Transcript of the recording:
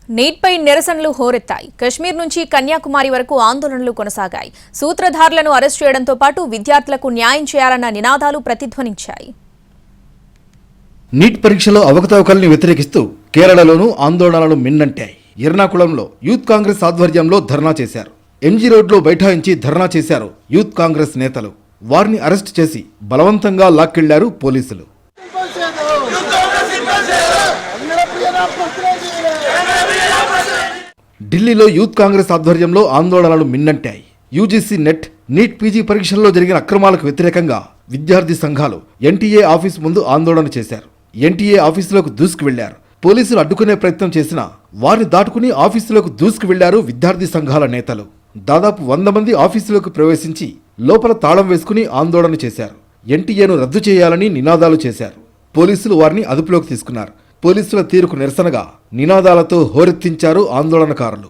నీట్పై నిరసనలు హోరెత్తాయి. కశ్మీర్ నుంచి కన్యాకుమారి వరకు ఆందోళనలు కొనసాగాయి. సూత్రధారులను అరెస్ట్ చేయడంతో పాటు విద్యార్థులకు న్యాయం చేయాలన్న నినాదాలు ప్రతిధ్వనించాయి. నీట్ పరీక్షలో అవకతవకల్ని వ్యతిరేకిస్తూ కేరళలోనూ ఆందోళనలు మిన్నంటాయి. ఎర్నాకుళంలో యూత్ కాంగ్రెస్ ఆధ్వర్యంలో ధర్నా చేశారు. ఎంజీ రోడ్లో బైఠాయించి ధర్నా చేశారు యూత్ కాంగ్రెస్ నేతలు. వారిని అరెస్ట్ చేసి బలవంతంగా లాక్కెళ్లారు పోలీసులు. ఢిల్లీలో యూత్ కాంగ్రెస్ ఆధ్వర్యంలో ఆందోళనలు మిన్నంటాయి. యూజీసీ నెట్, నీట్ పీజీ పరీక్షల్లో జరిగిన అక్రమాలకు వ్యతిరేకంగా విద్యార్థి సంఘాలు ఎన్టీఏ ఆఫీసు ముందు ఆందోళన చేశారు. ఎన్టీఏ ఆఫీసులోకి దూసుకు వెళ్లారు. పోలీసులు అడ్డుకునే ప్రయత్నం చేసినా వారిని దాటుకుని ఆఫీసులోకి దూసుకు వెళ్లారు విద్యార్థి సంఘాల నేతలు. దాదాపు 100 మంది ఆఫీసులోకి ప్రవేశించి లోపల తాళం వేసుకుని ఆందోళన చేశారు. ఎన్టీఏను రద్దు చేయాలని నినాదాలు చేశారు. పోలీసులు వారిని అదుపులోకి తీసుకున్నారు. పోలీసుల తీరుకు నిరసనగా నినాదాలతో హోరెత్తించారు ఆందోళనకారులు.